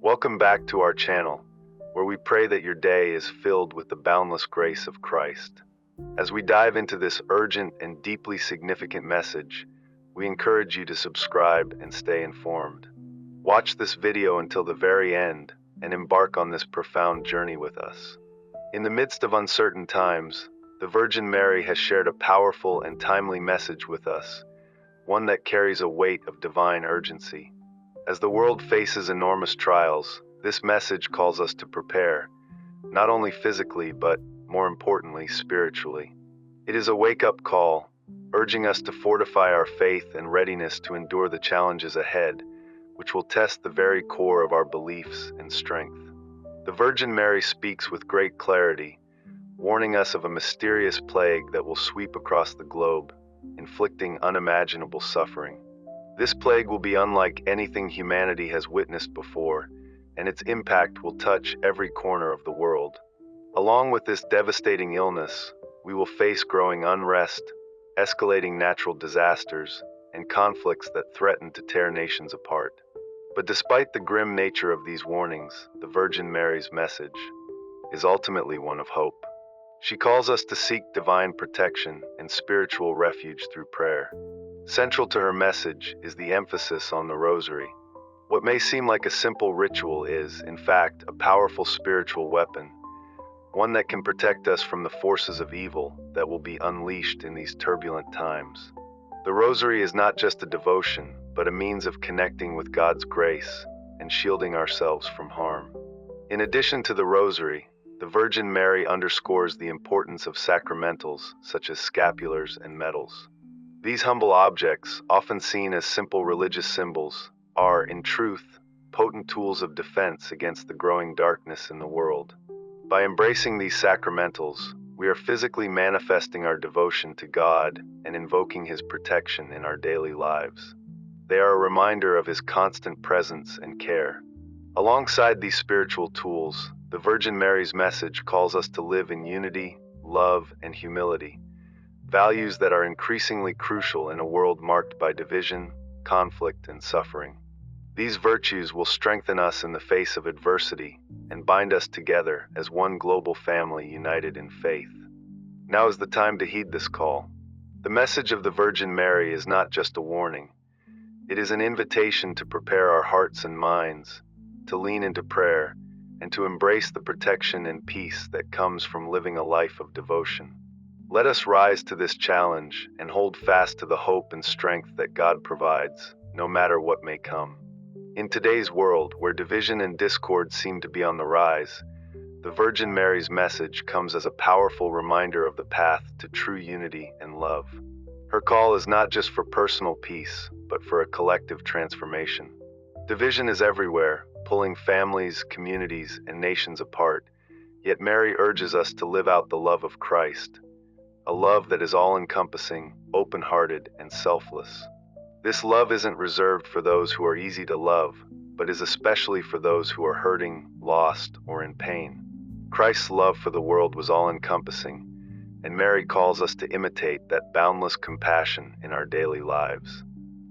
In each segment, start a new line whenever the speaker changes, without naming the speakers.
Welcome back to our channel, where we pray that your day is filled with the boundless grace of Christ. As we dive into this urgent and deeply significant message, we encourage you to subscribe and stay informed. Watch this video until the very end and embark on this profound journey with us. In the midst of uncertain times, the Virgin Mary has shared a powerful and timely message with us, one that carries a weight of divine urgency. As the world faces enormous trials, this message calls us to prepare, not only physically, but, more importantly, spiritually. It is a wake-up call, urging us to fortify our faith and readiness to endure the challenges ahead, which will test the very core of our beliefs and strength. The Virgin Mary speaks with great clarity, warning us of a mysterious plague that will sweep across the globe, inflicting unimaginable suffering. This plague will be unlike anything humanity has witnessed before, and its impact will touch every corner of the world. Along with this devastating illness, we will face growing unrest, escalating natural disasters, and conflicts that threaten to tear nations apart. But despite the grim nature of these warnings, the Virgin Mary's message is ultimately one of hope. She calls us to seek divine protection and spiritual refuge through prayer. Central to her message is the emphasis on the Rosary. What may seem like a simple ritual is, in fact, a powerful spiritual weapon, one that can protect us from the forces of evil that will be unleashed in these turbulent times. The Rosary is not just a devotion, but a means of connecting with God's grace and shielding ourselves from harm. In addition to the Rosary, the Virgin Mary underscores the importance of sacramentals such as scapulars and medals. These humble objects, often seen as simple religious symbols, are, in truth, potent tools of defense against the growing darkness in the world. By embracing these sacramentals, we are physically manifesting our devotion to God and invoking His protection in our daily lives. They are a reminder of His constant presence and care. Alongside these spiritual tools, the Virgin Mary's message calls us to live in unity, love, and humility, values that are increasingly crucial in a world marked by division, conflict, and suffering. These virtues will strengthen us in the face of adversity and bind us together as one global family united in faith. Now is the time to heed this call. The message of the Virgin Mary is not just a warning. It is an invitation to prepare our hearts and minds, to lean into prayer, and to embrace the protection and peace that comes from living a life of devotion. Let us rise to this challenge and hold fast to the hope and strength that God provides, no matter what may come. In today's world, where division and discord seem to be on the rise, the Virgin Mary's message comes as a powerful reminder of the path to true unity and love. Her call is not just for personal peace, but for a collective transformation. Division is everywhere, pulling families, communities, and nations apart, yet Mary urges us to live out the love of Christ, a love that is all-encompassing, open-hearted, and selfless. This love isn't reserved for those who are easy to love, but is especially for those who are hurting, lost, or in pain. Christ's love for the world was all-encompassing, and Mary calls us to imitate that boundless compassion in our daily lives.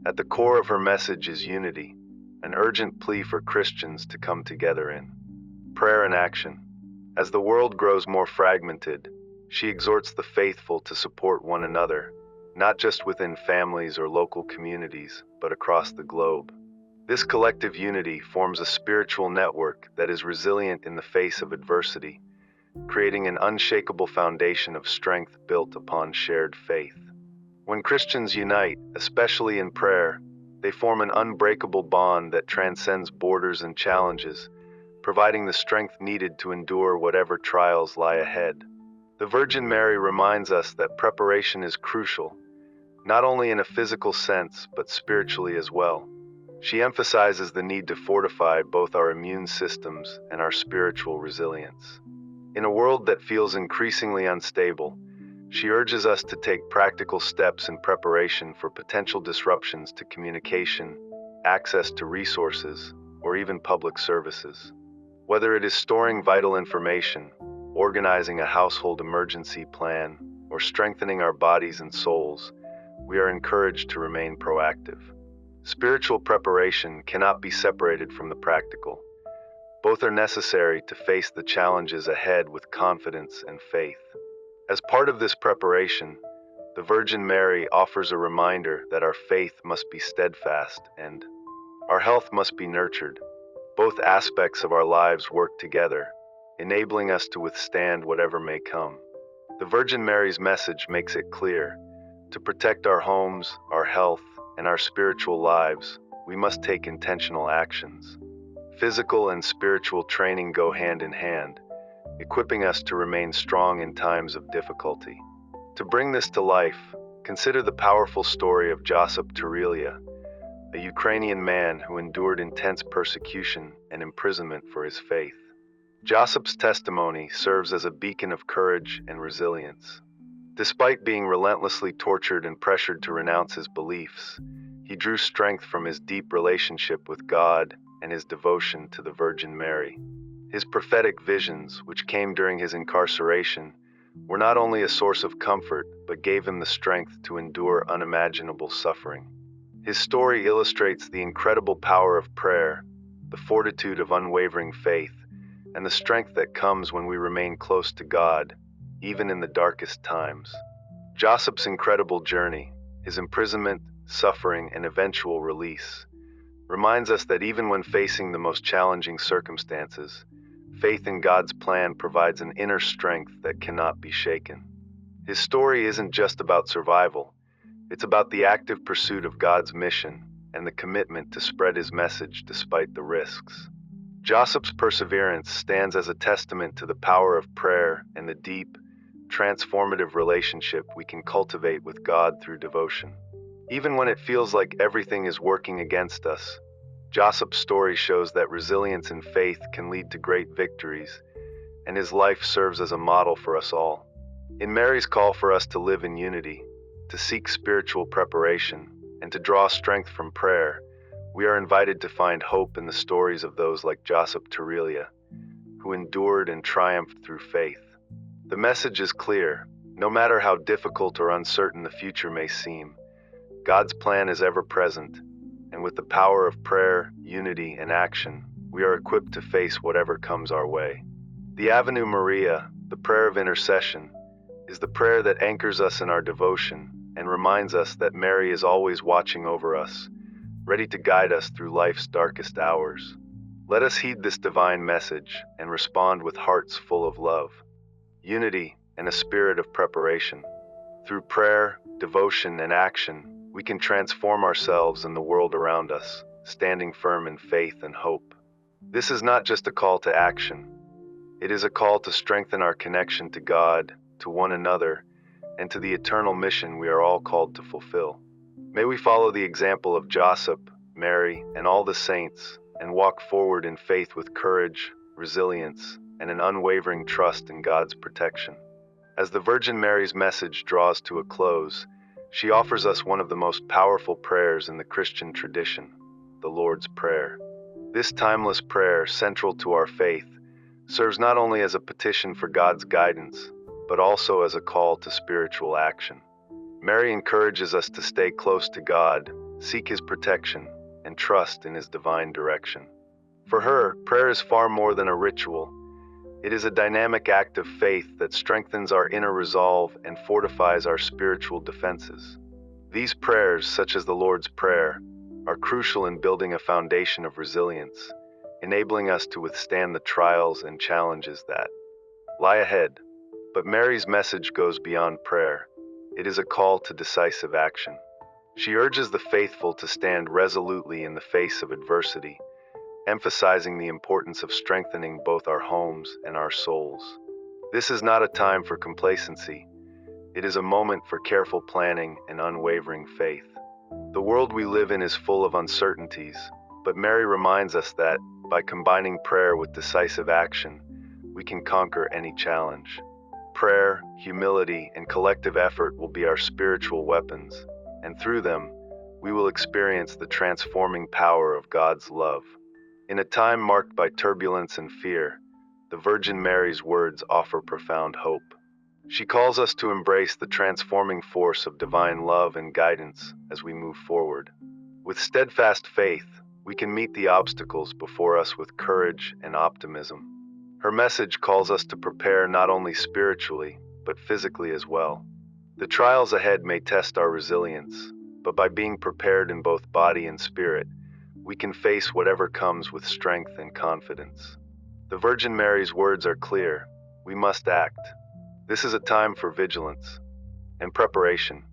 At the core of her message is unity, an urgent plea for Christians to come together in prayer and action. As the world grows more fragmented, she exhorts the faithful to support one another, not just within families or local communities, but across the globe. This collective unity forms a spiritual network that is resilient in the face of adversity, creating an unshakable foundation of strength built upon shared faith. When Christians unite, especially in prayer, they form an unbreakable bond that transcends borders and challenges, providing the strength needed to endure whatever trials lie ahead. The Virgin Mary reminds us that preparation is crucial, not only in a physical sense, but spiritually as well. She emphasizes the need to fortify both our immune systems and our spiritual resilience. In a world that feels increasingly unstable, she urges us to take practical steps in preparation for potential disruptions to communication, access to resources, or even public services. Whether it is storing vital information, organizing a household emergency plan, or strengthening our bodies and souls, we are encouraged to remain proactive. Spiritual preparation cannot be separated from the practical. Both are necessary to face the challenges ahead with confidence and faith. As part of this preparation, the Virgin Mary offers a reminder that our faith must be steadfast and our health must be nurtured. Both aspects of our lives work together, enabling us to withstand whatever may come. The Virgin Mary's message makes it clear: to protect our homes, our health, and our spiritual lives, we must take intentional actions. Physical and spiritual training go hand in hand, equipping us to remain strong in times of difficulty. To bring this to life, consider the powerful story of Josip Turelia, a Ukrainian man who endured intense persecution and imprisonment for his faith. Josip's testimony serves as a beacon of courage and resilience. Despite being relentlessly tortured and pressured to renounce his beliefs, he drew strength from his deep relationship with God and his devotion to the Virgin Mary. His prophetic visions, which came during his incarceration, were not only a source of comfort, but gave him the strength to endure unimaginable suffering. His story illustrates the incredible power of prayer, the fortitude of unwavering faith, and the strength that comes when we remain close to God, even in the darkest times. Josip's incredible journey, his imprisonment, suffering, and eventual release, reminds us that even when facing the most challenging circumstances, faith in God's plan provides an inner strength that cannot be shaken. His story isn't just about survival, it's about the active pursuit of God's mission and the commitment to spread his message despite the risks. Josip's perseverance stands as a testament to the power of prayer and the deep, transformative relationship we can cultivate with God through devotion. Even when it feels like everything is working against us, Josip's story shows that resilience and faith can lead to great victories, and his life serves as a model for us all. In Mary's call for us to live in unity, to seek spiritual preparation, and to draw strength from prayer, we are invited to find hope in the stories of those like Josip Turelia, who endured and triumphed through faith. The message is clear: no matter how difficult or uncertain the future may seem, God's plan is ever present, and with the power of prayer, unity, and action, we are equipped to face whatever comes our way. The Ave Maria, the prayer of intercession, is the prayer that anchors us in our devotion and reminds us that Mary is always watching over us, ready to guide us through life's darkest hours. Let us heed this divine message and respond with hearts full of love, unity, and a spirit of preparation. Through prayer, devotion, and action, we can transform ourselves and the world around us, standing firm in faith and hope. This is not just a call to action. It is a call to strengthen our connection to God, to one another, and to the eternal mission we are all called to fulfill. May we follow the example of Josip, Mary, and all the saints, and walk forward in faith with courage, resilience, and an unwavering trust in God's protection. As the Virgin Mary's message draws to a close, she offers us one of the most powerful prayers in the Christian tradition, the Lord's Prayer. This timeless prayer, central to our faith, serves not only as a petition for God's guidance, but also as a call to spiritual action. Mary encourages us to stay close to God, seek His protection, and trust in His divine direction. For her, prayer is far more than a ritual. It is a dynamic act of faith that strengthens our inner resolve and fortifies our spiritual defenses. These prayers, such as the Lord's Prayer, are crucial in building a foundation of resilience, enabling us to withstand the trials and challenges that lie ahead. But Mary's message goes beyond prayer. It is a call to decisive action. She urges the faithful to stand resolutely in the face of adversity, emphasizing the importance of strengthening both our homes and our souls. This is not a time for complacency. It is a moment for careful planning and unwavering faith. The world we live in is full of uncertainties, but Mary reminds us that, by combining prayer with decisive action, we can conquer any challenge. Prayer, humility, and collective effort will be our spiritual weapons, and through them, we will experience the transforming power of God's love. In a time marked by turbulence and fear, the Virgin Mary's words offer profound hope. She calls us to embrace the transforming force of divine love and guidance as we move forward. With steadfast faith, we can meet the obstacles before us with courage and optimism. Her message calls us to prepare not only spiritually, but physically as well. The trials ahead may test our resilience, but by being prepared in both body and spirit, we can face whatever comes with strength and confidence. The Virgin Mary's words are clear: we must act. This is a time for vigilance and preparation.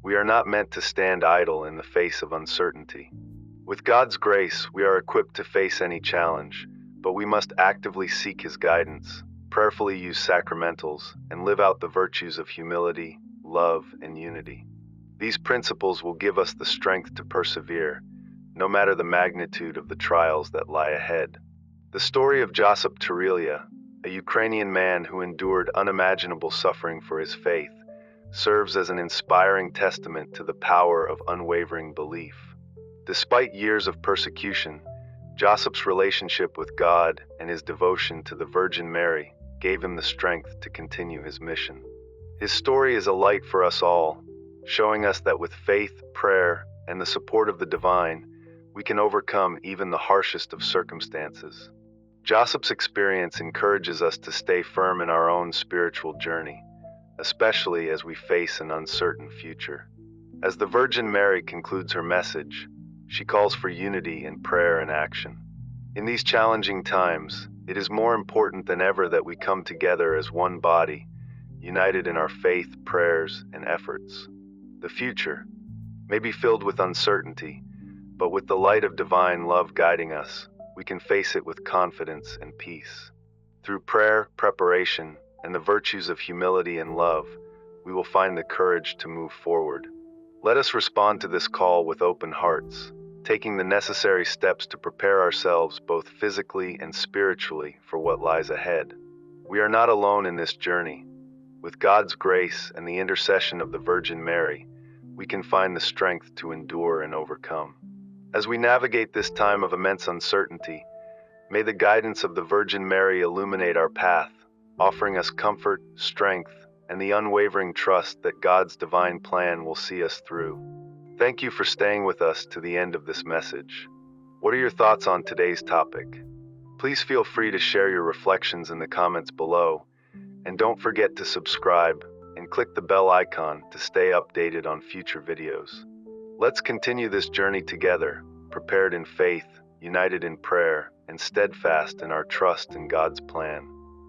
We are not meant to stand idle in the face of uncertainty. With God's grace, we are equipped to face any challenge, but we must actively seek His guidance, prayerfully use sacramentals, and live out the virtues of humility, love, and unity. These principles will give us the strength to persevere, no matter the magnitude of the trials that lie ahead. The story of Josip Turelia, a Ukrainian man who endured unimaginable suffering for his faith, serves as an inspiring testament to the power of unwavering belief. Despite years of persecution, Josip's relationship with God and his devotion to the Virgin Mary gave him the strength to continue his mission. His story is a light for us all, showing us that with faith, prayer, and the support of the divine, we can overcome even the harshest of circumstances. Josip's experience encourages us to stay firm in our own spiritual journey, especially as we face an uncertain future. As the Virgin Mary concludes her message, she calls for unity in prayer and action. In these challenging times, it is more important than ever that we come together as one body, united in our faith, prayers, and efforts. The future may be filled with uncertainty, but with the light of divine love guiding us, we can face it with confidence and peace. Through prayer, preparation, and the virtues of humility and love, we will find the courage to move forward. Let us respond to this call with open hearts, taking the necessary steps to prepare ourselves both physically and spiritually for what lies ahead. We are not alone in this journey. With God's grace and the intercession of the Virgin Mary, we can find the strength to endure and overcome. As we navigate this time of immense uncertainty, may the guidance of the Virgin Mary illuminate our path, offering us comfort, strength, and the unwavering trust that God's divine plan will see us through. Thank you for staying with us to the end of this message. What are your thoughts on today's topic? Please feel free to share your reflections in the comments below, and don't forget to subscribe and click the bell icon to stay updated on future videos. Let's continue this journey together, prepared in faith, united in prayer, and steadfast in our trust in God's plan.